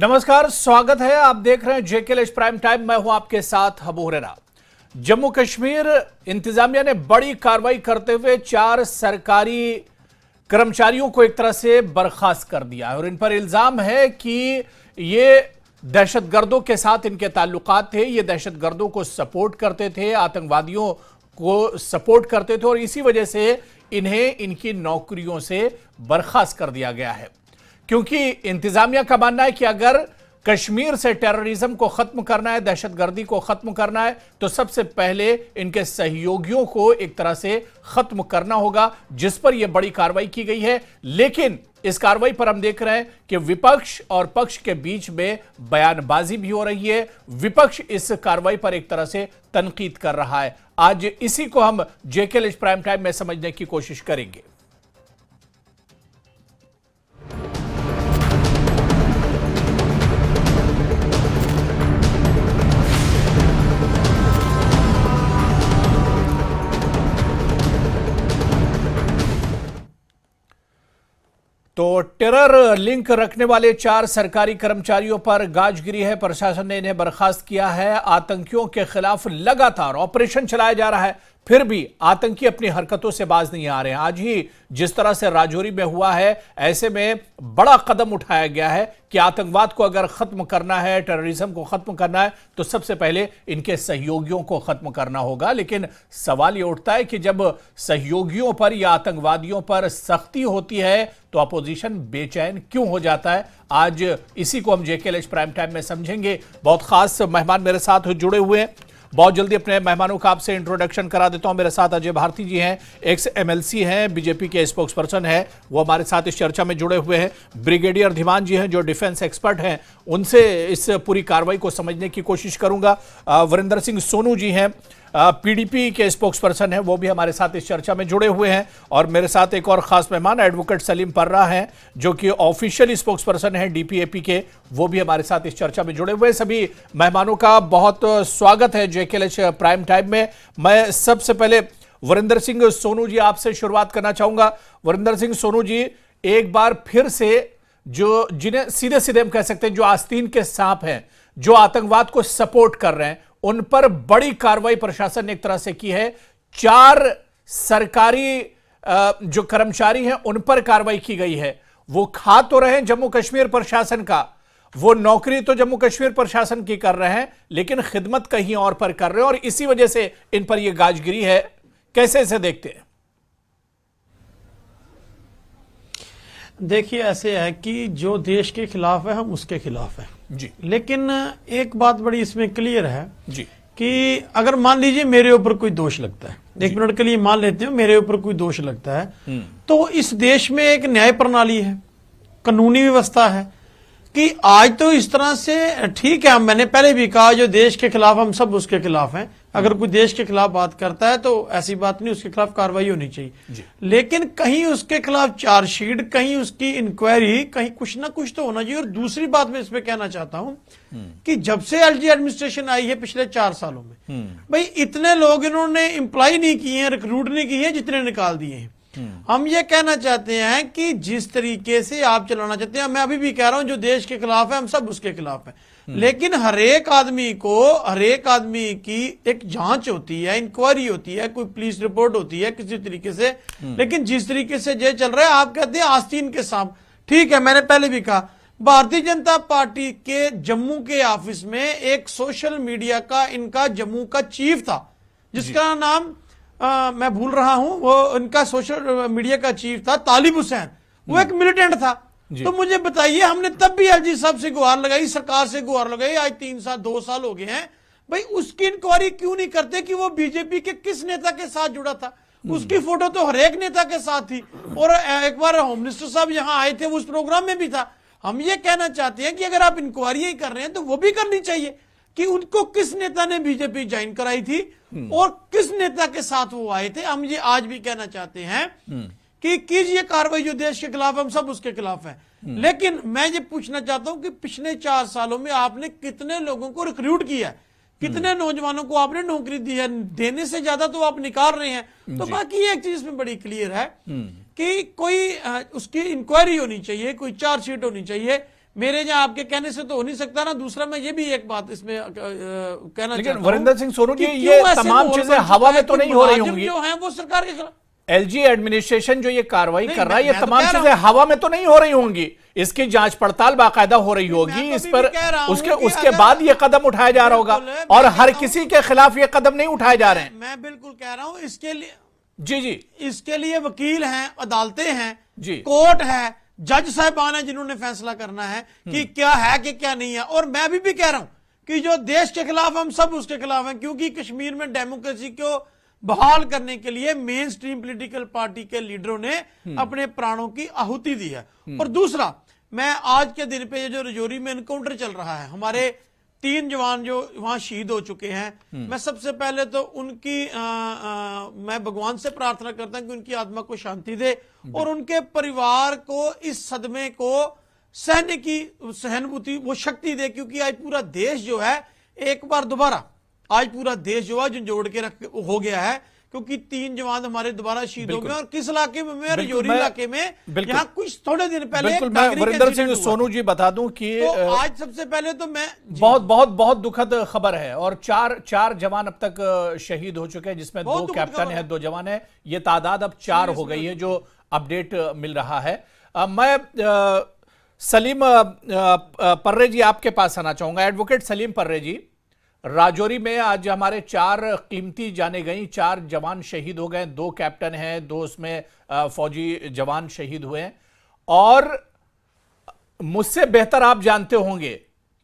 नमस्कार, स्वागत है। आप देख रहे हैं जेके प्राइम टाइम। मैं हूं आपके साथ अबू हुरैरा। जम्मू कश्मीर इंतजामिया ने बड़ी कार्रवाई करते हुए 4 सरकारी कर्मचारियों को एक तरह से बर्खास्त कर दिया है और इन पर इल्जाम है कि ये दहशतगर्दों के साथ इनके ताल्लुकात थे, ये दहशतगर्दों को सपोर्ट करते थे, आतंकवादियों को सपोर्ट करते थे और इसी वजह से इन्हें इनकी नौकरियों से बर्खास्त कर दिया गया है। क्योंकि इंतजामिया का मानना है कि अगर कश्मीर से टेररिज्म को खत्म करना है, दहशतगर्दी को खत्म करना है, तो सबसे पहले इनके सहयोगियों को एक तरह से खत्म करना होगा, जिस पर यह बड़ी कार्रवाई की गई है। लेकिन इस कार्रवाई पर हम देख रहे हैं कि विपक्ष और पक्ष के बीच में बयानबाजी भी हो रही है। विपक्ष इस कार्रवाई पर एक तरह से तनकीद कर रहा है। आज इसी को हम जेके प्राइम टाइम में समझने की कोशिश करेंगे। तो टेरर लिंक रखने वाले 4 सरकारी कर्मचारियों पर गाज गिरी है। प्रशासन ने इन्हें बर्खास्त किया है। आतंकियों के खिलाफ लगातार ऑपरेशन चलाया जा रहा है, फिर भी आतंकी अपनी हरकतों से बाज नहीं आ रहे हैं। आज ही जिस तरह से राजौरी में हुआ है, ऐसे में बड़ा कदम उठाया गया है कि आतंकवाद को अगर खत्म करना है, टेररिज्म को खत्म करना है, तो सबसे पहले इनके सहयोगियों को खत्म करना होगा। लेकिन सवाल यह उठता है कि जब सहयोगियों पर या आतंकवादियों पर सख्ती होती है तो अपोजिशन बेचैन क्यों हो जाता है? आज इसी को हम जेके प्राइम टाइम में समझेंगे। बहुत खास मेहमान मेरे साथ जुड़े हुए हैं। बहुत जल्दी अपने मेहमानों का आपसे इंट्रोडक्शन करा देता हूं। मेरे साथ अजय भारती जी हैं, एक्स एमएलसी हैं, बीजेपी के स्पोक्स पर्सन हैं, वो हमारे साथ इस चर्चा में जुड़े हुए हैं। ब्रिगेडियर धीमान जी हैं, जो डिफेंस एक्सपर्ट हैं, उनसे इस पूरी कार्रवाई को समझने की कोशिश करूंगा। वरिंदर सिंह सोनू जी हैं, पीडीपी के स्पोक्स पर्सन हैं, वो भी हमारे साथ इस चर्चा में जुड़े हुए हैं। और मेरे साथ एक और खास मेहमान एडवोकेट सलीम पर्रा हैं, जो कि ऑफिशियल स्पोक्स पर्सन हैं डीपीएपी के, वो भी हमारे साथ इस चर्चा में जुड़े हुए हैं। सभी मेहमानों का बहुत स्वागत है जेके प्राइम टाइम में। मैं सबसे पहले वरिंदर सिंह सोनू जी आपसे शुरुआत करना चाहूंगा। वरिंदर सिंह सोनू जी, एक बार फिर से जो जिन्हें सीधे सीधे हम कह सकते हैं जो आस्तीन के सांप हैं, जो आतंकवाद को सपोर्ट कर रहे हैं, उन पर बड़ी कार्रवाई प्रशासन ने एक तरह से की है। 4 सरकारी जो कर्मचारी हैं उन पर कार्रवाई की गई है। वो खा तो रहे हैं जम्मू कश्मीर प्रशासन का, वो नौकरी तो जम्मू कश्मीर प्रशासन की कर रहे हैं, लेकिन खिदमत कहीं और पर कर रहे हैं और इसी वजह से इन पर यह गाजगिरी है। कैसे इसे देखते हैं? देखिए, ऐसे है कि जो देश के खिलाफ है हम उसके खिलाफ हैं जी। लेकिन एक बात बड़ी इसमें क्लियर है जी कि अगर मान लीजिए मेरे ऊपर कोई दोष लगता है, एक मिनट के लिए मान लेते हैं मेरे ऊपर कोई दोष लगता है, तो इस देश में एक न्याय प्रणाली है, कानूनी व्यवस्था है कि आज तो इस तरह से ठीक है। मैंने पहले भी कहा, जो देश के खिलाफ हम सब उसके खिलाफ हैं। अगर कोई देश के खिलाफ बात करता है तो ऐसी बात नहीं, उसके खिलाफ कार्रवाई होनी चाहिए। लेकिन कहीं उसके खिलाफ चार्जशीट, कहीं उसकी इंक्वायरी, कहीं कुछ ना कुछ तो होना चाहिए। और दूसरी बात मैं इसमें कहना चाहता हूं कि जब से एलजी एडमिनिस्ट्रेशन आई है पिछले 4 सालों में, भाई इतने लोग इन्होंने एम्प्लॉय नहीं किए हैं, रिक्रूट नहीं किए हैं जितने निकाल दिए हैं। हम ये कहना चाहते हैं कि जिस तरीके से आप चलाना चाहते हैं, मैं अभी भी कह रहा हूं जो देश के खिलाफ है हम सब उसके खिलाफ हैं। लेकिन हर एक आदमी की एक जांच होती है, इंक्वायरी होती है, कोई पुलिस रिपोर्ट होती है किसी तरीके से। लेकिन जिस तरीके से ये चल रहा है, आप कहते हैं आस्तीन के सांप, ठीक है। मैंने पहले भी कहा, भारतीय जनता पार्टी के जम्मू के ऑफिस में एक सोशल मीडिया का इनका जम्मू का चीफ था, जिसका नाम मैं भूल रहा हूं, वो इनका सोशल मीडिया का चीफ था तालिब हुसैन। वो एक मिलिटेंट था। तो मुझे बताइए, हमने तब भी एलजी साहब से गुहार लगाई, सरकार से गुहार लगाई, आज 2 साल हो गए हैं, भाई उसकी इंक्वायरी क्यों नहीं करते कि वो बीजेपी के किस नेता के साथ जुड़ा था? उसकी फोटो तो हर एक नेता के साथ थी। और एक बार होम मिनिस्टर साहब यहां आए थे, वो उस प्रोग्राम में भी था। हम ये कहना चाहते हैं कि अगर आप इंक्वायरी ही कर रहे हैं तो वो भी करनी चाहिए कि उनको किस नेता ने बीजेपी ज्वाइन कराई थी और किस नेता के साथ वो आए थे। हम ये आज भी कहना चाहते हैं कि कीजिए कार्रवाई, जो देश के खिलाफ हम सब उसके खिलाफ है। लेकिन मैं ये पूछना चाहता हूं कि पिछले 4 सालों में आपने कितने लोगों को रिक्रूट किया है, कितने नौजवानों को आपने नौकरी दी है? देने से ज्यादा तो आप निकाल रहे हैं। तो बाकी एक चीज इसमें बड़ी क्लियर है कि कोई उसकी इंक्वायरी होनी चाहिए, कोई चार्जशीट होनी चाहिए। मेरे यहाँ आपके कहने से तो हो नहीं सकता ना। दूसरा मैं ये भी एक बात इसमें कहना लेकिन चाहता हूं वरिंदर सिंह सोनू जी, कि ये क्यों ऐसे तमाम माहौल चीजें बन हवा चुका में है तो कि नहीं हो रही मुलाजिम होंगी। जो हैं वो सरकार के खिलाफ। एलजी एडमिनिस्ट्रेशन जो ये कार्रवाई नहीं, कर रहा है, ये मैं तो तमाम कह रहा चीजें हूं। हवा में तो नहीं हो रही होंगी। इसकी जांच पड़ताल बाकायदा हो रही होगी, मैं तो इस अभी पर भी कह रहा हूं उसके कि उसके अगर- बाद ये कदम उठाया जा रहा होगा। बिल्कुल है, और मैं हर कहता हूं- किसी के खिलाफ ये कदम नहीं उठाए जा रहे हैं। मैं बिल्कुल कह रहा हूं इसके लिए, जी जी इसके लिए वकील हैं, अदालतें हैं, जी। कोर्ट है, जज साहिबान है जिन्होंने फैसला करना है कि क्या है कि क्या नहीं है। और मैं भी कह रहा हूं कि जो देश के खिलाफ हम सब उसके खिलाफ हैं, क्योंकि कश्मीर में डेमोक्रेसी को बहाल करने के लिए मेन स्ट्रीम पॉलिटिकल पार्टी के लीडरों ने अपने प्राणों की आहुति दी है। और दूसरा, मैं आज के दिन पे ये जो रजौरी में एनकाउंटर चल रहा है, हमारे 3 जवान जो वहां शहीद हो चुके हैं, मैं सबसे पहले तो उनकी मैं भगवान से प्रार्थना करता हूं कि उनकी आत्मा को शांति दे और उनके परिवार को इस सदमे को सहने की सहानुभूति वो शक्ति दे। क्योंकि आज पूरा देश जो है एक बार दोबारा, आज पूरा देश जो है झंझोड़ के रख हो गया है, क्योंकि 3 जवान हमारे दोबारा शहीद हो गए। और किस इलाके में? रजौरी इलाके में, यहाँ कुछ थोड़े दिन पहले बिल्कुल मैं वरिंदर सिंह सोनू जी बता दूं कि तो आज सबसे पहले तो मैं बहुत बहुत बहुत दुखद खबर है। और चार जवान अब तक शहीद हो चुके हैं, जिसमें 2 कैप्टन है, 2 जवान है। ये तादाद अब 4 हो गई है जो अपडेट मिल रहा है। मैं सलीम पर्रे जी आपके पास आना चाहूंगा। एडवोकेट सलीम पर्रे जी, राजौरी में आज हमारे 4 कीमती जाने गई, 4 जवान शहीद हो गए, 2 कैप्टन हैं, 2 उसमें फौजी जवान शहीद हुए। और मुझसे बेहतर आप जानते होंगे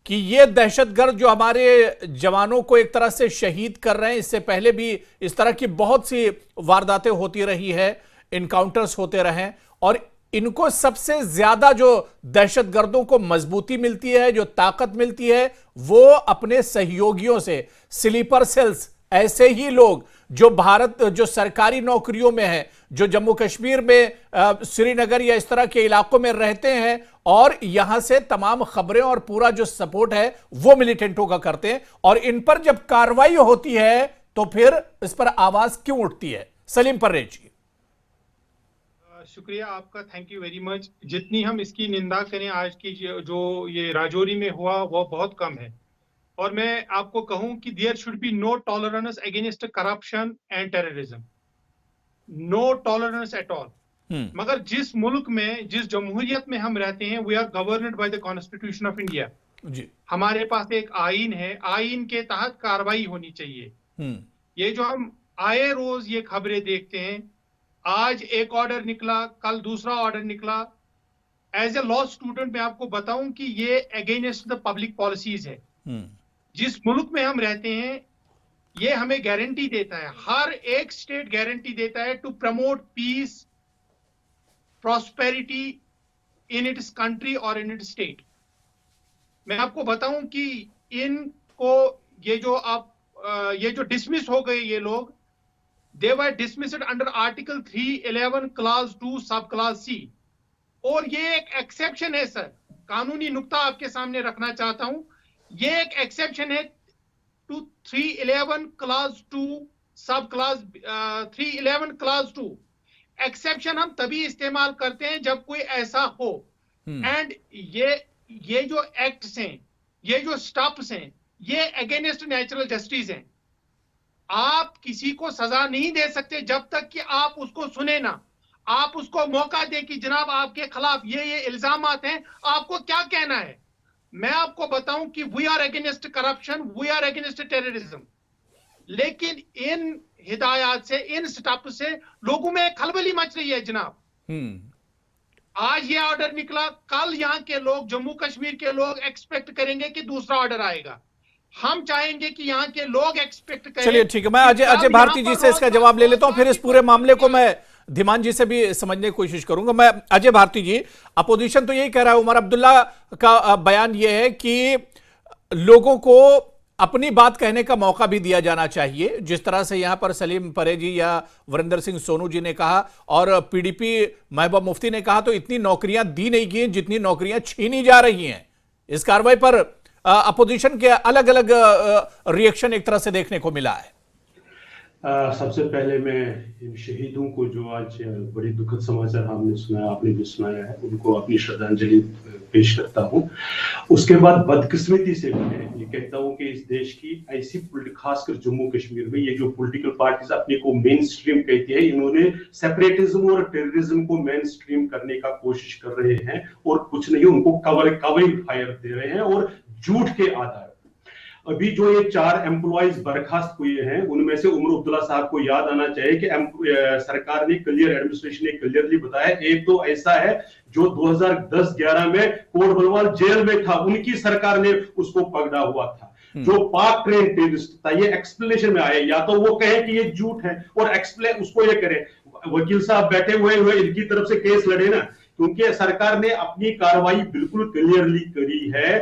कि ये दहशतगर्द जो हमारे जवानों को एक तरह से शहीद कर रहे हैं, इससे पहले भी इस तरह की बहुत सी वारदातें होती रही है, इनकाउंटर्स होते रहे। और इनको सबसे ज्यादा जो दहशतगर्दों को मजबूती मिलती है, जो ताकत मिलती है, वो अपने सहयोगियों से, स्लीपर सेल्स, ऐसे ही लोग जो भारत जो सरकारी नौकरियों में हैं, जो जम्मू कश्मीर में श्रीनगर या इस तरह के इलाकों में रहते हैं और यहां से तमाम खबरें और पूरा जो सपोर्ट है वो मिलिटेंटों का करते हैं। और इन पर जब कार्रवाई होती है तो फिर इस पर आवाज क्यों उठती है? सलीम पर्रे जी। शुक्रिया आपका, थैंक यू वेरी मच। जितनी हम इसकी निंदा करें, आज की जो ये राजौरी में हुआ वो बहुत कम है। और मैं आपको कहूं कि there should be no tolerance against corruption and terrorism, no tolerance at all. मगर जिस मुल्क में, जिस जमहूरियत में हम रहते हैं, we are governed by the constitution of India. हमारे पास एक आईन है, आईन के तहत कार्रवाई होनी चाहिए। ये जो हम आए रोज ये खबरें देखते हैं, आज एक ऑर्डर निकला, कल दूसरा ऑर्डर निकला। एज ए लॉ स्टूडेंट मैं आपको बताऊं कि ये अगेंस्ट द पब्लिक पॉलिसीज है। जिस मुल्क में हम रहते हैं ये हमें गारंटी देता है, हर एक स्टेट गारंटी देता है to promote peace, prosperity in its country और इन इट्स स्टेट। मैं आपको बताऊं कि इनको ये जो डिसमिस हो गए ये लोग, they were dismissed under article 311 clause 2 sub clause C। और ये एक एक्सेप्शन है सर, कानूनी नुक्ता आपके सामने रखना चाहता हूं। ये एक एक्सेप्शन है टू 311 clause 2 सब क्लास 311 clause 2। एक्सेप्शन हम तभी इस्तेमाल करते हैं जब कोई ऐसा हो। एंड ये जो एक्ट्स हैं, ये जो स्टॉप्स हैं, ये अगेंस्ट नेचुरल जस्टिस हैं। आप किसी को सजा नहीं दे सकते जब तक कि आप उसको सुने ना, आप उसको मौका दें कि जनाब आपके खिलाफ ये इल्जामात हैं, आपको क्या कहना है। मैं आपको बताऊं कि we are against corruption, we are against terrorism. लेकिन इन हिदायत से, इन स्टेप से लोगों में खलबली मच रही है जनाब। आज ये ऑर्डर निकला, कल यहां के लोग, जम्मू कश्मीर के लोग एक्सपेक्ट करेंगे कि दूसरा ऑर्डर आएगा। हम चाहेंगे कि यहाँ के लोग एक्सपेक्ट करें। चलिए ठीक है, मैं अजय भारती जी से इसका जवाब ले लेता हूं, फिर इस पूरे मामले को मैं धीमान जी से भी समझने की कोशिश करूंगा। मैं अजय भारती जी, अपोजिशन तो यही कह रहा है, उमर अब्दुल्ला का बयान यह है कि लोगों को अपनी बात कहने का मौका भी दिया जाना चाहिए, जिस तरह से यहां पर सलीम पर्रे जी या वरिंदर सिंह सोनू जी ने कहा और पीडीपी महबूबा मुफ्ती ने कहा, तो इतनी नौकरियां दी नहीं गई जितनी नौकरियां छीनी जा रही हैं। इस कार्रवाई पर अपोजिशन के अलग अलग रिएक्शन एक तरह से देखने को मिला है। सबसे पहले मैं इन शहीदों को जो आज बड़ी दुखद समाचार हमने सुनाया, आपने भी सुनाया है, उनको अपनी श्रद्धांजलि पेश करता हूं। उसके बाद बदकिस्मती से मैं ये कहता हूं कि इस देश की ऐसी खासकर जम्मू कश्मीर में ये जो पॉलिटिकल पार्टीज अपने को मेन स्ट्रीम कहती है, इन्होंने सेपरेटिज्म और टेररिज्म को मेन स्ट्रीम करने का कोशिश कर रहे हैं और कुछ नहीं, उनको कवरिंग फायर दे रहे हैं और झूठ के आधार। अभी जो ये 4 एम्प्लॉइज बर्खास्त हुए हैं, उनमें से उमर अब्दुल्ला साहब को याद आना चाहिए कि सरकार ने एडमिनिस्ट्रेशन ने क्लियरली बताया, एक तो ऐसा है जो 2010-11 में कोट बलवाल जेल में था, उनकी सरकार ने उसको पकड़ा हुआ था। जो पाक ट्रेन टेररिस्ट था, ये एक्सप्लेनेशन में आया, या तो वो कहे कि ये झूठ है और एक्सप्लेन उसको ये करे, वकील साहब बैठे हुए इनकी तरफ से केस लड़े ना, क्योंकि सरकार ने अपनी कार्रवाई बिल्कुल क्लियरली करी है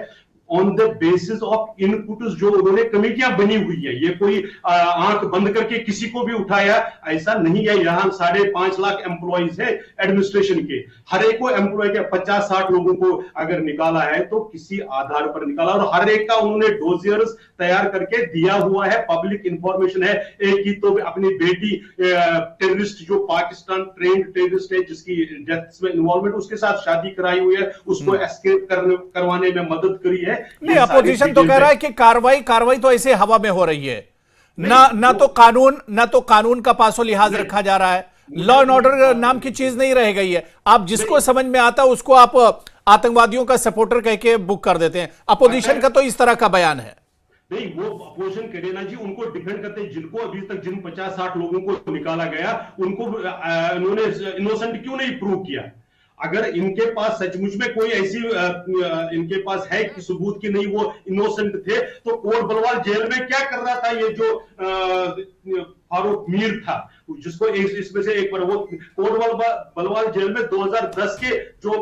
on the basis of inputs जो उन्होंने कमेटियां बनी हुई है। ये कोई आंख बंद करके किसी को भी उठाया ऐसा नहीं है। यहाँ 5.5 लाख एम्प्लॉइज है एडमिनिस्ट्रेशन के, हर एक को एम्प्लॉय के 50-60 लोगों को अगर निकाला है तो किसी आधार पर निकाला, और हर एक का उन्होंने डोजियर्स तैयार करके दिया हुआ है, पब्लिक इंफॉर्मेशन है। एक ही तो अपनी बेटी टेररिस्ट जो पाकिस्तान ट्रेंड टेररिस्ट है जिसकी डेथ में इन्वॉल्वमेंट, उसके साथ शादी कराई हुई है, उसको एस्केप करवाने में मदद करी है। नहीं, अपोजिशन तो कह रहा है कि कार्रवाई तो ऐसे हवा में हो रही है, ना तो कानून का पासो लिहाज रखा जा रहा है, लॉ एंड ऑर्डर नाम की चीज नहीं रह गई है। आप जिसको समझ में आता है उसको आप आतंकवादियों का सपोर्टर कह के बुक कर देते हैं। अपोजिशन का तो इस तरह का बयान है। नहीं, वो अपोजिशन करे ना जी, उनको डिफेंड करते हैं, जिनको अभी तक जिन 50-60 लोगों को निकाला गया उनको इन्होंने इनोसेंट क्यों नहीं प्रूव किया। अगर इनके पास सचमुच में कोई ऐसी इनके पास है कि सबूत की नहीं वो इनोसेंट थे, तो कोट बलवाल जेल में क्या कर रहा था ये जो फारूक मीर था, जिसको इसमें से एक बार वो कोट बलवाल जेल में 2010 के जो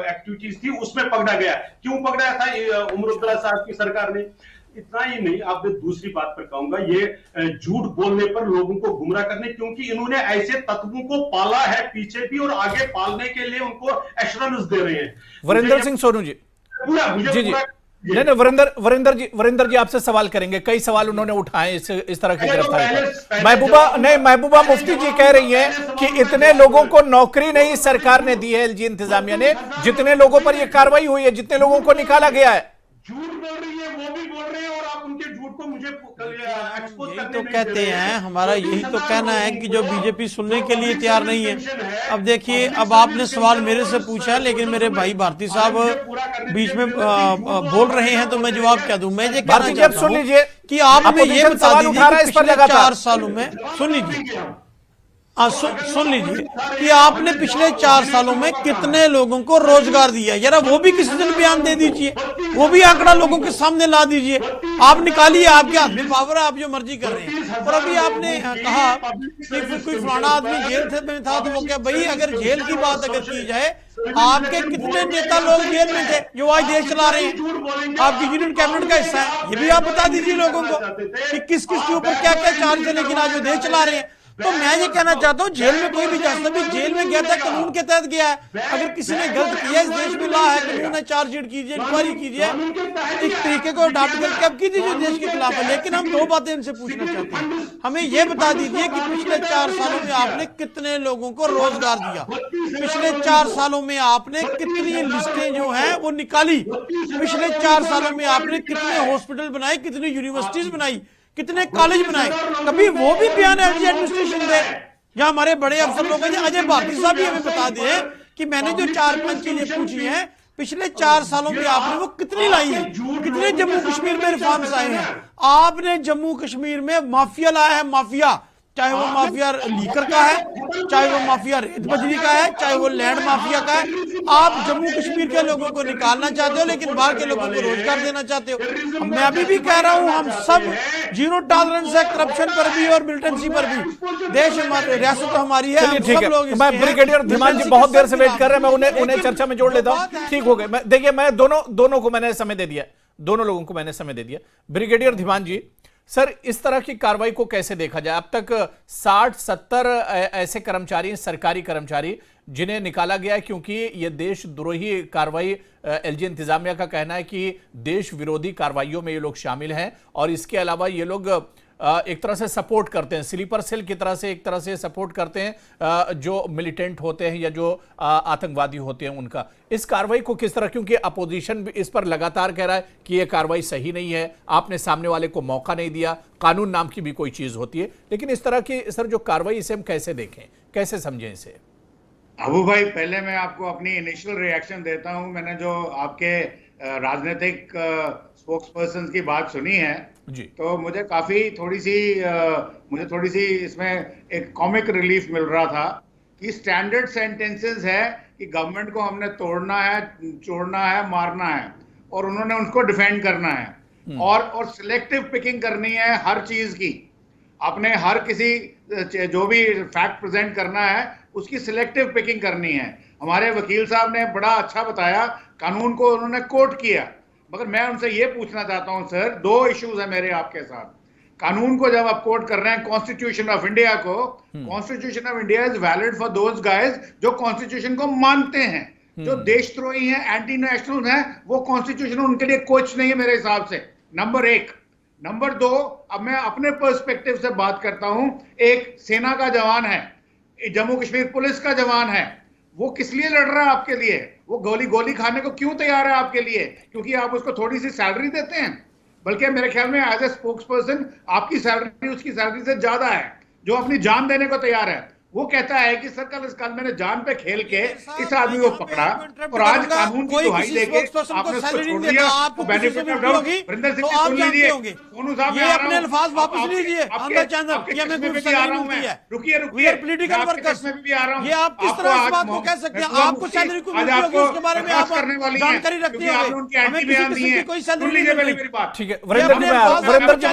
एक्टिविटीज थी उसमें पकड़ा गया। क्यों पकड़ा था उमर अब्दुल्ला साहब की सरकार ने? इतना ही नहीं, आप दूसरी बात पर कहूंगा, ये झूठ बोलने पर लोगों को गुमराह करने, क्योंकि इन्होंने ऐसे तत्वों को पाला है पीछे भी और आगे पालने के लिए उनको एश्योरेंस दे रहे हैं। वरिंदर सिंह सोनू जी, जी नहीं, वरिंदर जी आपसे सवाल करेंगे। कई सवाल उन्होंने उठाए इस तरह की गिरफ्तारी। महबूबा मुफ्ती जी कह रही हैं कि इतने लोगों को नौकरी नहीं सरकार ने दी है, एलजी इंतजामिया ने, जितने लोगों पर यह कार्रवाई हुई है, जितने लोगों को निकाला गया है। झूठ बोल रही है, वो भी बोल रहे हैं, और आप उनके झूठ को मुझे एक्सपोज करने तो कहते हैं, हमारा यही तो कहना है कि जो बीजेपी सुनने के लिए तैयार नहीं है। अब देखिए, अब आपने सवाल मेरे से पूछा, लेकिन मेरे भाई भारती साहब बीच में बोल रहे हैं, तो मैं जवाब क्या दूं? मैं ये कहना चाहता हूं कि आपने ये बता दीजिए कि पिछले 4 सालों में, सुन लीजिए सुन लीजिए कि आपने पिछले 4 सालों में कितने लोगों को रोजगार दिया, जरा वो भी किसी दिन बयान दे दीजिए, वो भी आंकड़ा लोगों के सामने ला दीजिए। आप निकालिए, आपके हाथ में पावर है, आप जो मर्जी कर रहे हैं। और अभी आपने कहा कि कोई फलाना आदमी जेल में था, तो वो क्या भाई, अगर जेल की बात अगर की जाए, आपके कितने नेता लोग जेल में थे जो आज देश चला रहे हैं, आपकी यूनियन कैबिनेट का हिस्सा है, ये भी आप बता दीजिए लोगों को कि किस किस के ऊपर क्या क्या चार्ज है, लेकिन आज वो देश चला रहे हैं। तो मैं ये कहना चाहता हूँ, जेल में कोई भी जा सकता है, जेल में गया था कानून के तहत गया है। अगर किसी ने गलत किया, इस देश में ला है कानून है, चार्जशीट कीजिए, इंक्वायरी कीजिए, इस तरीके को अडॉप्ट करके अब कीजिए जो देश के खिलाफ है। लेकिन हम 2 बातें इनसे पूछना चाहते हैं, हमें ये बता दीजिए कि पिछले 4 सालों में आपने कितने लोगों को रोजगार दिया, पिछले 4 सालों में आपने कितनी लिस्टें जो है वो निकाली, पिछले 4 सालों में आपने कितने हॉस्पिटल बनाए, कितनी यूनिवर्सिटीज बनाई, कितने कॉलेज बनाए, कभी वो भी बयान एलजी एडमिनिस्ट्रेशन दे, या हमारे बड़े अफसर लोग हैं। अजय भारती साहब भी हमें बता दें कि मैंने जो 4-5 चीजें पूछी हैं, पिछले 4 सालों में आपने वो कितनी लाई है, कितने जम्मू कश्मीर में रिफॉर्म्स आए हैं। आपने जम्मू कश्मीर में माफिया लाया है, माफिया, चाहे वो माफिया लीकर का है, चाहे वो माफिया रेत बजरी का है, चाहे वो लैंड माफिया का है। आप जम्मू कश्मीर के लोगों को निकालना चाहते हो, लेकिन बाहर के लोगों को रोजगार देना चाहते हो। मैं अभी भी कह रहा हूं, हम सब जीरो टॉलरेंस है करप्शन पर भी और मिलिटेंसी पर भी। देश हमारे, रियासत हमारी है, हम सब लोग। मैं ब्रिगेडियर धीमान जी बहुत देर से वेट कर रहे हैं, मैं उन्हें चर्चा में जोड़ लेता हूं। ठीक हो गए। देखिए, मैं दोनों को मैंने समय दे दिया, दोनों लोगों को मैंने समय दे दिया। ब्रिगेडियर धीमान जी, सर, इस तरह की कार्रवाई को कैसे देखा जाए? अब तक 60-70 ऐसे कर्मचारी, सरकारी कर्मचारी, जिन्हें निकाला गया है क्योंकि यह देशद्रोही कार्रवाई, एलजी इंतजामिया का कहना है कि देश विरोधी कार्रवाइयों में ये लोग शामिल हैं, और इसके अलावा ये लोग एक तरह से सपोर्ट करते हैं, स्लीपर सेल की तरह से एक तरह से सपोर्ट करते हैं जो मिलिटेंट होते हैं या जो आतंकवादी होते हैं उनका। इस कार्रवाई को किस तरह, क्योंकि अपोजिशन भी इस पर लगातार कह रहा है कि यह कार्रवाई सही नहीं है, आपने सामने वाले को मौका नहीं दिया, कानून नाम की भी कोई चीज होती है, लेकिन इस तरह की जो कार्रवाई, इसे हम कैसे देखें, कैसे समझें इसे? अबू भाई, पहले मैं आपको अपनी इनिशियल रिएक्शन देता हूं। मैंने जो आपके राजनीतिक स्पोक्स पर्सन की बात सुनी है जी, तो मुझे काफी थोड़ी सी इसमें एक कॉमिक रिलीफ मिल रहा था कि स्टैंडर्ड सेंटेंसेस है कि गवर्नमेंट को हमने तोड़ना है, छोड़ना है, मारना है, और उन्होंने उसको डिफेंड करना है और सिलेक्टिव पिकिंग करनी है हर चीज की। आपने हर किसी जो भी फैक्ट प्रेजेंट करना है उसकी सिलेक्टिव पिकिंग करनी है। हमारे वकील साहब ने बड़ा अच्छा बताया, कानून को उन्होंने कोट किया, मगर मैं उनसे ये पूछना चाहता हूं सर, दो इश्यूज है मेरे आपके साथ। कानून को जब आप कोट कर रहे हैं, कॉन्स्टिट्यूशन ऑफ इंडिया को, constitution of India is valid for those guys जो कॉन्स्टिट्यूशन को मानते हैं। जो देशद्रोही हैं, एंटी नेशनल हैं, वो कॉन्स्टिट्यूशन उनके लिए कुछ नहीं है मेरे हिसाब से। नंबर एक। नंबर दो, अब मैं अपने पर्सपेक्टिव से बात करता हूं। एक सेना का जवान है, जम्मू कश्मीर पुलिस का जवान है, वो किस लिए लड़ रहा है आपके लिए? वो गोली खाने को क्यों तैयार है आपके लिए? क्योंकि आप उसको थोड़ी सी सैलरी देते हैं। बल्कि मेरे ख्याल में एज ए स्पोक्स पर्सन आपकी सैलरी उसकी सैलरी से ज्यादा है, जो अपनी जान देने को तैयार है। वो कहता है कि सर कल मैंने जान पे खेल के इस आदमी को पकड़ा और आज कानून की दुहाई देके आपने उसको छोड़ दिया। तो benefit of doubt Varinder Singh ji सुन लीजिए, सोनू साहब ये अपने अल्फाज वापस लीजिए। अंदर चैनल ये मैं कुछ भी आ रहा हूं मैं, रुकिए पॉलिटिकल वर्कर्स में भी आ रहा हूं। ये आप किस तरह इस बात को कह सकते हैं? आपको सैलरी को मिलती होगी, उसके बारे में आप जानकारी रखते होंगे। हमें किसी की कोई सैलरी नहीं मिली। मेरी बात ठीक है, वरिंदर जी मैं आ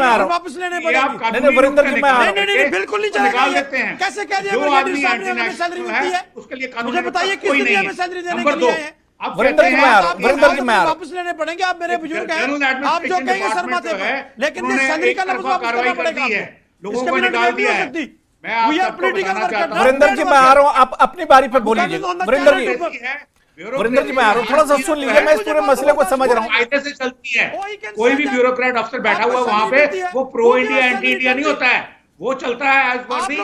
रहा हूं, वापस लेने पड़ेंगे। नहीं वरिंदर जी मैं आ रहा हूं। नहीं बिल्कुल नहीं चलेगा। कैसे कह दिया सैलरी मिलती है? उसके लिए मुझे बताइए किस दुनिया में सैलरी देने के लिए है? वरिंदर जी मैं आ रहा हूं, वरिंदर जी मैं आ रहा हूं। वापस लेने पड़ेंगे, आप मेरे बुजुर्ग हैं, आप जो कहेंगे सर माथे पे, लेकिन ये सैलरी का लफ्ज वापस करना पड़ेगा। इसके बिना डिबेट नहीं हो सकती। We are political worker. Varinder ji मैं आ रहा हूं, आप अपनी बारी पे बोल लीजिए। वरिंदर जी मैं आ रहा हूं, थोड़ा सा सुन लीजिए, मैं इस पूरे मसले को समझ रहा हूं। कायदे से चलती है। कोई भी ब्यूरोक्रेट अफसर बैठा हुआ वहां पे वो प्रो इंडिया एंटी इंडिया नहीं होता है, वो चलता है as per the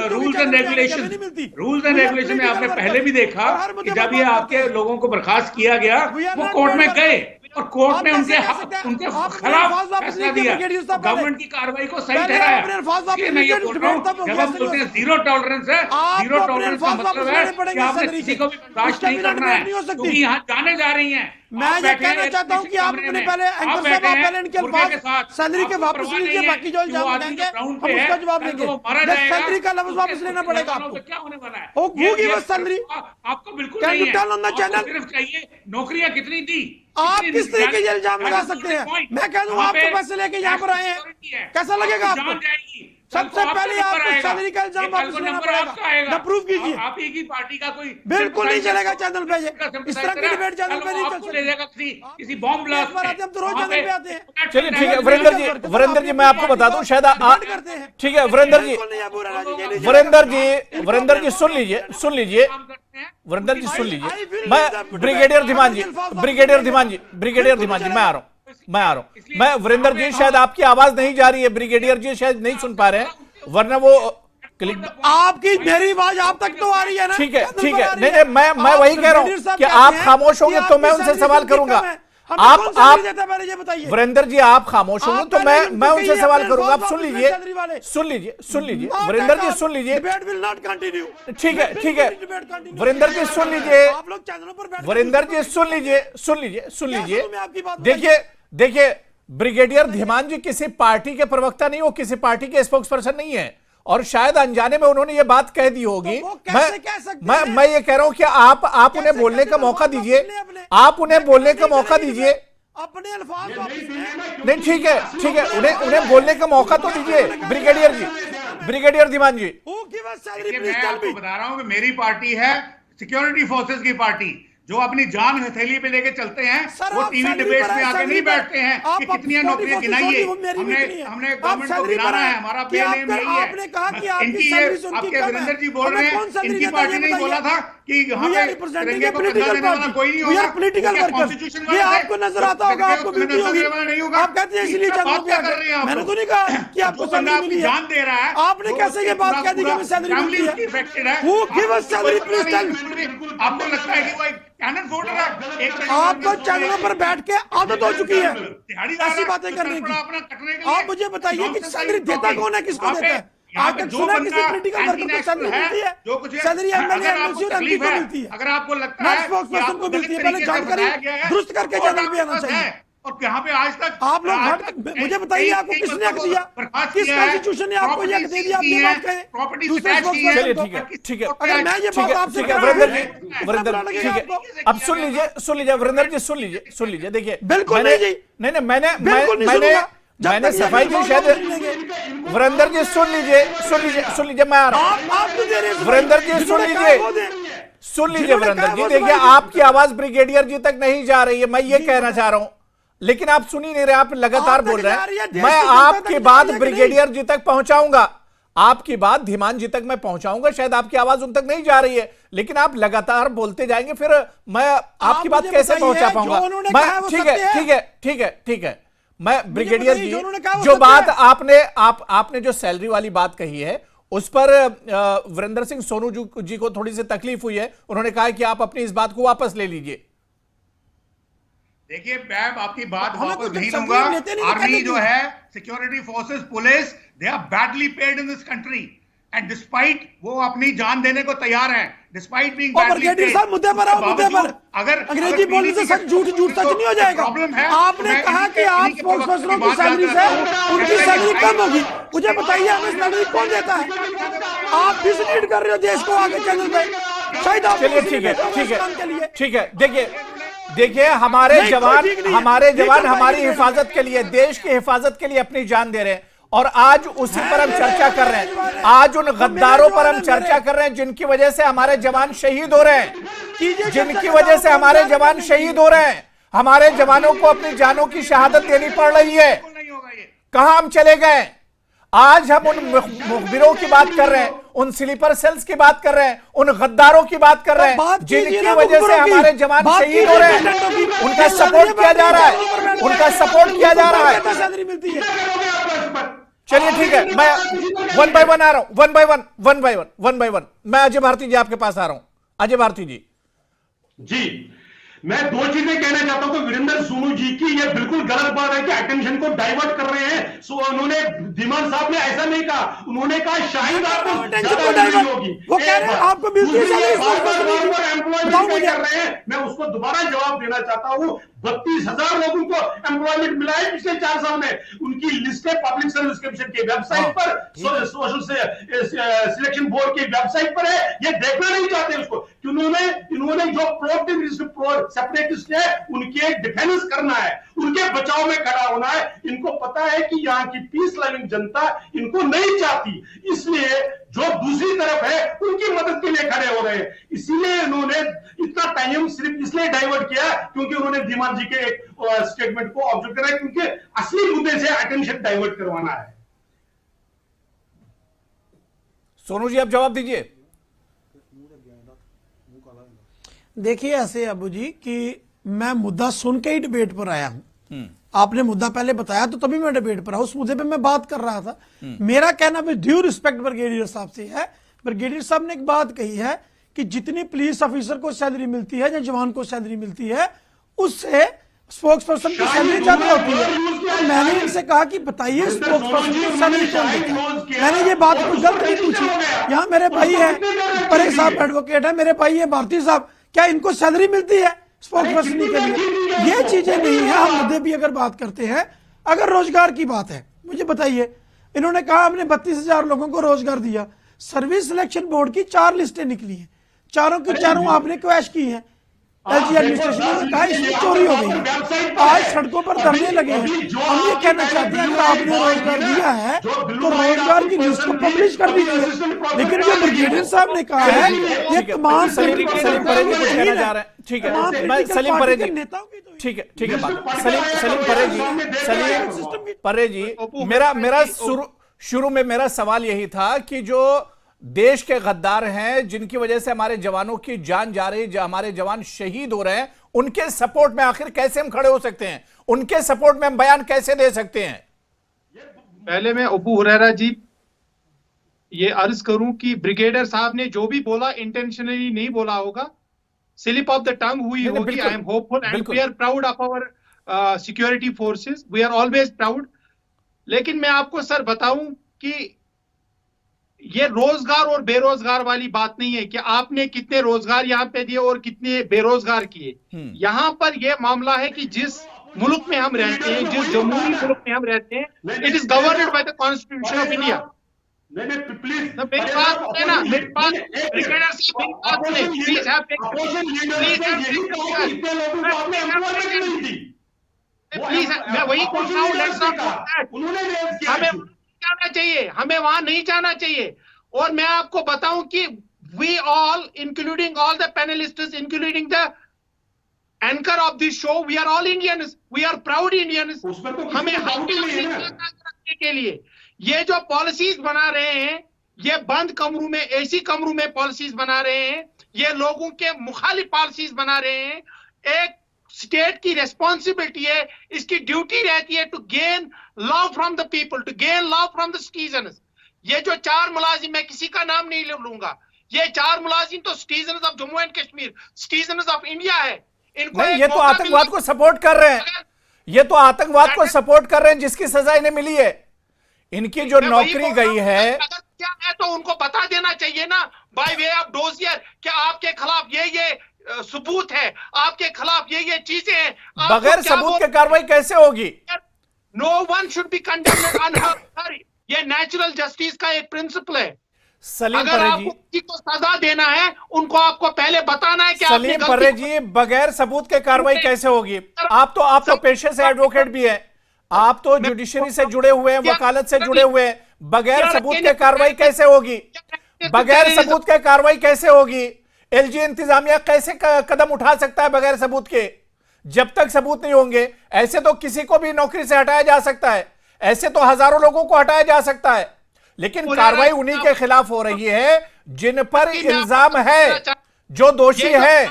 rules and regulation. Rules and regulation में आपने पहले भी देखा कि जब ये आपके लोगों को बर्खास्त किया गया, वो कोर्ट में गए और कोर्ट ने उनके खिलाफ फैसला दिया, गवर्नमेंट की कार्रवाई को सही ठहराया। मैं ये बोल रहा हूँ, जब हम बोलते हैं जीरो टॉलरेंस है, जीरो टॉलरेंस का मतलब है कि आपने किसी को भी बर्दाश्त नहीं करना है, क्योंकि यहाँ जाने जा रही हैं। मैं ये कहना चाहता हूं कि आप अपने पहले एंकर साहब, आप पहले इनके अल्फाज सैलरी के वापस लीजिए, बाकी जो इल्जाम लगाएंगे हम उसका जवाब देंगे। सैलरी का लफ्ज वापस लेना पड़ेगा आपको। क्या होने वाला है? होगी बस सैलरी आपको बिल्कुल नहीं है, सिर्फ चाहिए नौकरियां कितनी दी। आप किस तरीके के इल्जाम लगा सकते हैं? मैं कह दूं आप तो पैसे लेके यहाँ पर आए हैं, कैसा लगेगा आपको? सबसे पहले आपको सैलरी का इल्जाम वापस लेना पड़ेगा, ना प्रूफ कीजिए। आप एक ही पार्टी का कोई बिल्कुल नहीं चलेगा चैनल पे, इस तरह की डिबेट चैनल पे नहीं चल सकती। किसी बॉम्ब ब्लास्ट पर आते हम तो रोज चैनल पे आते हैं। चलिए ठीक है वरिंदर जी मैं आपको बता दूं, शायद ठीक है वरिंदर जी सुन लीजिए वरिंदर जी सुन लीजिए। मैं ब्रिगेडियर धीमान जी मैं आ रहा हूं। मैं वरिंदर जी, शायद आपकी आवाज नहीं जा रही है, ब्रिगेडियर जी शायद नहीं सुन पा रहे हैं, वरना वो आपकी मेरी आवाज आप तक तो आ रही है ना? ठीक है नहीं मैं वही कह रहा हूं कि आप खामोश होंगे तो मैं उनसे सवाल करूंगा। आप वरिंदर जी आप खामोश होंगे तो मैं उनसे सवाल करूंगा। आप सुन लीजिए वरिंदर जी सुन लीजिए। ठीक है वरिंदर जी सुन लीजिए। देखिए ब्रिगेडियर धीमान जी किसी पार्टी के प्रवक्ता नहीं हो, किसी पार्टी के स्पोक्स पर्सन नहीं है, और शायद अनजाने में उन्होंने ये बात कह दी होगी। मैं ये कह रहा हूं कि आप उन्हें बोलने का मौका दीजिए, आप उन्हें बोलने का मौका दीजिए। अपने अल्फाज नहीं ठीक है उन्हें बोलने का मौका तो दीजिए ब्रिगेडियर धीमान जी। मैं आपको बता रहा हूं कि मेरी पार्टी है सिक्योरिटी फोर्सेस की पार्टी, जो अपनी जान हथेली पे लेके चलते हैं सर, वो आप टीवी सैलरी डिबेट्स पर में हैं, आके सैलरी नहीं पर। बैठते हैं आप कि कितनी नौकरियां 40 गिनाइए। वो मेरी भी नहीं है। हमने आप गवर्नमेंट को सैलरी पर गिनाना हैं है, हमारा कि पे आपने- नेम यही है। आपने कहा कि आपकी इनकी सैलरी ये से उनकी आपके कम है। वीरेंद्र जी बोल हमें रहे कौन हैं सैलरी इनकी देता है, पार्टी ये ने बताइए। बोला था कि यहाँ We पे are representing तिरंगे a को political कंधा देने वाला party. कोई नहीं We होगा। are political क्या workers. constitution ये वाला है? आपको नजर आता होगा, तिरंगे आपको को मिलती कंधा होगी। देने वाला नहीं होगा। आप कहते हैं इसलिए क्या चैनल बात पे क्या आ कर गए। रहे हैं आप मैंने लोग? तो नहीं कहा कि आपको जो बंदा सैलरी आपकी मिली है। जान दे रहा है, आपने जो कैसे ये बात पूरा- कह दी कि पूरा हमें सैलरी family मिलती है? उसकी affected है। Who give us आपको salary, कोई please पता tell नहीं, me. आपको लगता है कि वो एक कैनन वोटर है। एक तरह से आपको चैनलों पर बैठ के आदत हो चुकी है दिहाड़ीदार ऐसी है, बातें तो करने सर पड़ा की। अपना कटने के लिए। आप मुझे बताइए कि Nonsense सैलरी देता talking। कौन है, किसको यहाँ पे- देता है? यहाँ आज पे तक जो सुना बंदा किसी पॉलिटिकल वर्कर को anti-national सैलरी मिलती है? जो कुछ है, सैलरी एमएलए अगर आपको एमएलसी और एमपी तकलीफ को है, मिलती है। अगर आपको लगता नॉट है स्पोक्स कि पर्सन आपको को मिलती है, गलत पहले तरीके से जानकारी बताया गया है, दुरुस्त करके वो चैनल आपके पे आना पास चाहिए। है। और यहाँ पे आज तक आप लोग आज हट तक मुझे बताइए, आपको कई किसने हक बंदों को दिया? बर्खास्त किस किया है, कॉन्स्टिट्यूशन ने आपको ये हक दे दिया? आप ये बात कहें। प्रॉपर्टी दूसरे attached की है। spokesperson चलिए को। ठीक है, ठीक है। अगर मैं ये ठीक बात है, आपसे ठीक है, कह रहा वरिंदर हूं, जी, इतना वरिंदर बुरा ठीक लगेगा है। आपको? अब सुन लीजिए वरिंदर जी, सुन लीजिए देखिए। बिल्कुल मैंने- नहीं जी। नहीं नहीं, मैंने बिल्कुल नहीं मैंने सुनूंगा। जब मैंने तक ये सफाई दी नहीं शायद। सुनेंगे। वरिंदर जी सुन लीजिए, मैं आ रहा हूँ। आप नहीं दे रहे हैं। वरिंदर जी सुन जिन्होंने कहा लीजिए, वो दें। सुन लीजिए जिन्होंने वरिंदर कहा जी, वो देखिए सफाई दी। आपकी आवाज ब्रिगेडियर जी तक नहीं जा रही है, मैं ये कहना चाह रहा हूं, लेकिन आप सुन ही नहीं रहे, आप लगातार आप तक बोल रहे जा रही है, हैं। देश मैं की जनता आपकी तक जा बात रही है कि ब्रिगेडियर जी तक पहुंचाऊंगा, आपकी बात धीमान जी तक मैं पहुंचाऊंगा, शायद आपकी आवाज उन तक नहीं जा रही है, लेकिन आप लगातार बोलते जाएंगे, फिर मैं आपकी बात मुझे कैसे बताइए, पहुंचा जो पाऊंगा? उन्होंने मैं कहा वो ठीक सत्य है, है। ठीक है, मैं ब्रिगेडियर बताइए, जी, जो उन्होंने कहा वो जो सत्य बात है। आपने जो सैलरी वाली बात कही है, उस पर वीरेंद्र सिंह सोनू जी को थोड़ी सी तकलीफ हुई है, उन्होंने कहा कि आप अपनी इस बात को वापस ले लीजिए। देखिए मैं आपकी बात हमें वापस कुछ नहीं सब लूंगा। लेते नहीं तो आर्मी कहते जो क्यों? है, security forces, police, they are badly paid in this country and despite वो अपनी जान देने को तैयार हैं, डिस्पाइट बीइंग और बैडली ब्रिगेडियर साहब मुद्दे पर आओ, मुद्दे पर। अगर अंग्रेजी बोलने से सच झूठ सच नहीं हो जाएगा। प्रॉब्लम है। आपने मैं कहा इन्हीं कि के- आप इन्हीं के स्पोक्स प्रवक्ता पर्सनों की की बात सैलरी याद से करता हूं। उनकी कहते हैं सैलरी कि कम होगी। मुझे बताइए, हमें सैलरी कौन देता है? आप मिसलीड कर रहे हो देश को आगे चैनल पे। शायद आप चलिए ठीक है, ठीक है। देखिए हमारे नहीं, जवान कोई ठीक नहीं है। हमारे नहीं जवान कर हमारी पाएंगे हिफाजत के लिए, देश की हिफाजत के लिए अपनी जान दे रहे हैं, और आज उसी पर हम चर्चा कर रहे हैं। आज उन गद्दारों पर हम चर्चा कर रहे हैं जिनकी वजह से हमारे जवान शहीद हो रहे हैं, जिनकी वजह से हमारे जवान शहीद हो रहे हैं, हमारे जवानों को अपनी जानों की शहादत देनी पड़ रही है। नहीं होगा ये। कहां हम चले गए? आज हम उन मुखबिरों की बात कर रहे हैं, उन स्लीपर सेल्स की बात कर रहे हैं, उन गद्दारों की बात कर रहे हैं, जिनकी वजह से हमारे जवान शहीद हो रहे हैं। उनका सपोर्ट किया जा रहा है, उनका सपोर्ट किया जा रहा है। सैलरी मिलती है। चलिए ठीक है, मैं वन बाय वन आ रहा हूं, वन बाय वन। मैं अजय भारती जी आपके पास आ रहा हूं। अजय भारती जी, जी, मैं दो चीजें कहना चाहता हूं कि वीरेंद्र सोनू जी की यह बिल्कुल गलत बात है कि अटेंशन को डाइवर्ट कर रहे हैं। सो उन्होंने, धीमान साहब ने ऐसा नहीं कहा, उन्होंने कहा शाहीद आपको attention ज्यादा को मिली divert- होगी। वो कह रहे हैं आपको मिलती है दूसरी सैलरी, बात उसको पर मिलती है। employment बताओ क्या मुझे। कर रहे हैं, मैं उसको दोबारा जवाब देना चाहता हूं। 32,000 लोगों को एम्प्लॉयमेंट मिला है पिछले 4 साल में। उनकी लिस्ट है पब्लिक सर्विस कमीशन की वेबसाइट पर, सोशल सिलेक्शन बोर्ड की वेबसाइट पर है। ये देखना नहीं चाहते उसको कि इन्होंने जो सेपरेटिस्ट है उनके डिफेंस करना है, उनके बचाव में खड़ा होना है। इनको पता है कि यहाँ की पीस लविंग जनता इनको नहीं चाहती, इसलिए जो दूसरी तरफ है उनकी मदद के लिए खड़े हो रहे हैं। इसीलिए इन्होंने इतना टाइम सिर्फ इसलिए डाइवर्ट किया क्योंकि उन्होंने धीमान जी के एक स्टेटमेंट को ऑब्जर्व करा, क्योंकि असली मुद्दे से अटेंशन डाइवर्ट करवाना है। सोनू जी आप जवाब दीजिए। देखिए ऐसे अबू जी कि मैं मुद्दा सुन के ही डिबेट पर आया हूं। आपने मुद्दा पहले बताया तो तभी मैं डिबेट पर आया, उस मुद्दे पे मैं बात कर रहा था। मेरा कहना विद ड्यू रिस्पेक्ट ब्रिगेडियर साहब से है, ब्रिगेडियर साहब ने एक बात कही है कि जितनी पुलिस ऑफिसर को सैलरी मिलती है या जवान को सैलरी मिलती है, उससे स्पोक्स पर्सन की सैलरी ज्यादा होती है। तो मैंने इनसे कहा कि बताइए स्पोक्स पर्सन की सैलरी कौन देता है। मैंने ये बात कोई गलत नहीं पूछी। यहाँ मेरे भाई है, परे साहब एडवोकेट है, मेरे भाई है भारती साहब, क्या इनको सैलरी मिलती है स्पोक्स पर्सन के लिए? ये चीजें नहीं है। हम मुद्दे भी अगर बात करते हैं, अगर रोजगार की बात है, मुझे बताइए, इन्होंने कहा हमने 32,000 लोगों को रोजगार दिया। सर्विस सिलेक्शन बोर्ड की 4 लिस्टें निकली हैं, चारों की चारों आपने क्वैश की हैं। एलजी एडमिनिस्ट्रेशन ने कहा इसमें चोरी हो गई है। आज सड़कों पर धरने लगे हैं। हम ये कहना चाहते हैं अगर आपने रोजगार दिया है तो रोजगार की लिस्ट को पब्लिश कर दीजिए। लेकिन जो ब्रिगेडियर साहब ने कहा है ये तमाम सलीम परे जी कुछ कहना चाह रहे हैं, ठीक है, मैं सलीम परे जी, नेताओं की तो ठीक है बात, सलीम परे जी, मेरा शुरू में मेरा सवाल यही था कि जो देश के गद्दार हैं, जिनकी वजह से हमारे जवानों की जान जा रही, जो हमारे जवान शहीद हो रहे हैं, उनके सपोर्ट में आखिर कैसे हम खड़े हो सकते हैं? उनके सपोर्ट में हम बयान कैसे दे सकते हैं? पहले मैं अबू हुरैरा जी ये अर्ज करूं कि ब्रिगेडियर साहब ने जो भी बोला इंटेंशनली नहीं बोला होगा, स्लिप ऑफ द टंग हुई होगी। I am hopeful and we are proud of our security forces, we are always proud. लेकिन मैं आपको सर बताऊं कि ये रोजगार और बेरोजगार वाली बात नहीं है कि आपने कितने रोजगार यहाँ पे दिए और कितने बेरोजगार किए। यहाँ पर यह मामला है कि जिस मुल्क में हम रहते हैं, जिस जमहूरी मुल्क में हम रहते हैं, it is governed by the constitution of India. मेरी बात सुने ना, मेरी बात ब्रिगेडियर साहब, मेरी बात सुने प्लीज। मैं वही बोल रहा हूँ, लेट्स नॉट डू दैट। हमें जाना चाहिए, हमें वहां नहीं जाना चाहिए। और मैं आपको बताऊं कि we all, including all the panelists, including the anchor of this show, we are all Indians, we are proud Indians. हमें रखने के लिए ये जो पॉलिसीज बना रहे हैं, ये बंद कमरों में, एसी कमरों में पॉलिसीज बना रहे हैं, ये लोगों के मुखालिफ पॉलिसीज बना रहे हैं। एक स्टेट की रेस्पॉन्सिबिलिटी है, इसकी ड्यूटी रहती है to gain love from the people, to gain love from the citizens. ये जो 4 मुलाजिम, मैं किसी का नाम नहीं लूंगा, ये 4 मुलाजिम तो citizens of Jammu and Kashmir, citizens of India है। इनको नहीं, ये तो आतंकवाद को सपोर्ट कर रहे हैं, ये तो आतंकवाद को सपोर्ट कर रहे हैं जिसकी सजा इन्हें मिली है। इनकी जो नौकरी गई है, अगर क्या है तो उनको बता देना चाहिए ना, बाय वे ऑफ डोजियर, कि आपके खिलाफ ये सबूत है, आपके खिलाफ ये चीजें हैं। बगैर सबूत के कार्रवाई कैसे होगी? No one should be condemned unheard. ये नेचुरल जस्टिस का एक प्रिंसिपल है। सलीम अगर परे आपको जी, किसी को सजा देना है, उनको आपको पहले बताना है कि सलीम परे जी, बगैर सबूत के कार्रवाई कैसे होगी? आप तो पेशे से एडवोकेट भी हैं, आप तो जुडिशरी से जुड़े हुए हैं, वकालत से जुड़े हुए हैं। बगैर सबूत के कार्रवाई कैसे होगी? बगैर सबूत के कार्रवाई कैसे होगी? एलजी इंतजामिया कैसे कदम उठा सकता है बगैर सबूत के? जब तक सबूत नहीं होंगे, ऐसे तो किसी को भी नौकरी से हटाया जा सकता है, ऐसे तो हजारों लोगों को हटाया जा सकता है। लेकिन कार्रवाई उन्हीं के खिलाफ हो रही है जिन पर इल्जाम है, जो दोषी है।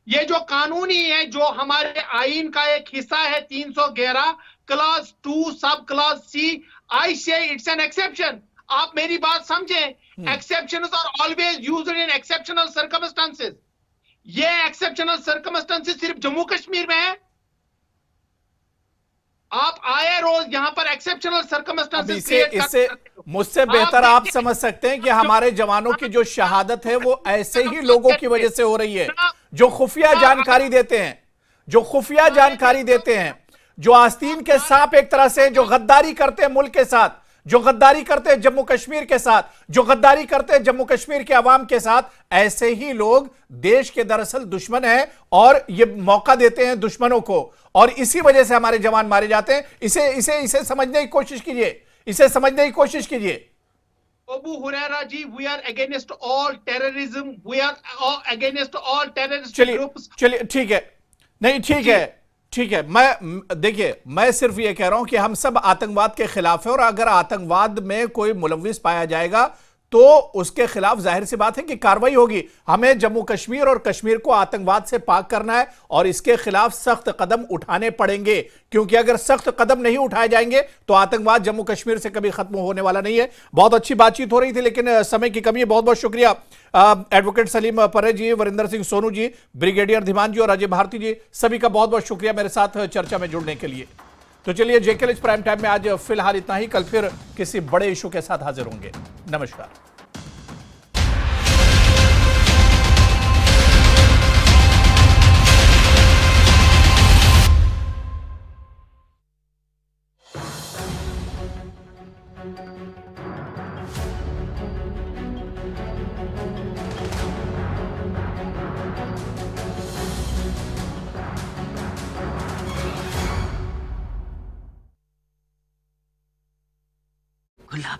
ये जो कानूनी है, जो हमारे आईन का एक हिस्सा है, 311 क्लास 2 सब क्लास सी, आई से इट्स एन एक्सेप्शन। आप मेरी बात समझें, exceptions are always used in exceptional circumstances. ये एक्सेप्शनल सर्कमस्टेंसेस सिर्फ जम्मू कश्मीर में है। आप आए रोज यहां पर एक्सेप्शनल सर्कमस्टेंसेस क्रिएट इससे मुझसे बेहतर आप समझ सकते हैं कि हमारे जवानों की जो शहादत है वो ऐसे ही लोगों की वजह से हो रही है, जो खुफिया जानकारी देते हैं, जो खुफिया जानकारी देते हैं, जो आस्तीन के सांप एक तरह से, जो गद्दारी करते हैं मुल्क के साथ, जो गद्दारी करते हैं जम्मू कश्मीर के साथ, जो गद्दारी करते हैं जम्मू कश्मीर के अवाम के साथ, ऐसे ही लोग देश के दरअसल दुश्मन हैं और ये मौका देते हैं दुश्मनों को, और इसी वजह से हमारे जवान मारे जाते हैं। इसे समझने की कोशिश कीजिए, इसे समझने की कोशिश कीजिए। Abu Huraira ji, we are against all terrorism, we are against all terrorist groups. चलिए ठीक है, नहीं ठीक है, देखिए, मैं सिर्फ ये कह रहा हूं कि हम सब आतंकवाद के खिलाफ है, और अगर आतंकवाद में कोई मुलव्विस पाया जाएगा तो उसके खिलाफ जाहिर सी बात है कि कार्रवाई होगी। हमें जम्मू कश्मीर और कश्मीर को आतंकवाद से पाक करना है और इसके खिलाफ सख्त कदम उठाने पड़ेंगे, क्योंकि अगर सख्त कदम नहीं उठाए जाएंगे तो आतंकवाद जम्मू कश्मीर से कभी खत्म होने वाला नहीं है। बहुत अच्छी बातचीत हो रही थी, लेकिन समय की कमी है। बहुत बहुत शुक्रिया एडवोकेट सलीम परे जी, वरिंदर सिंह सोनू जी, ब्रिगेडियर धीमान जी और अजय भारती जी, सभी का बहुत बहुत शुक्रिया मेरे साथ चर्चा में जुड़ने के लिए। तो चलिए, जेकेएलएच प्राइम टाइम में आज फिलहाल इतना ही। कल फिर किसी बड़े इशू के साथ हाजिर होंगे। नमस्कार।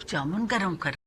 जामुन गरम कर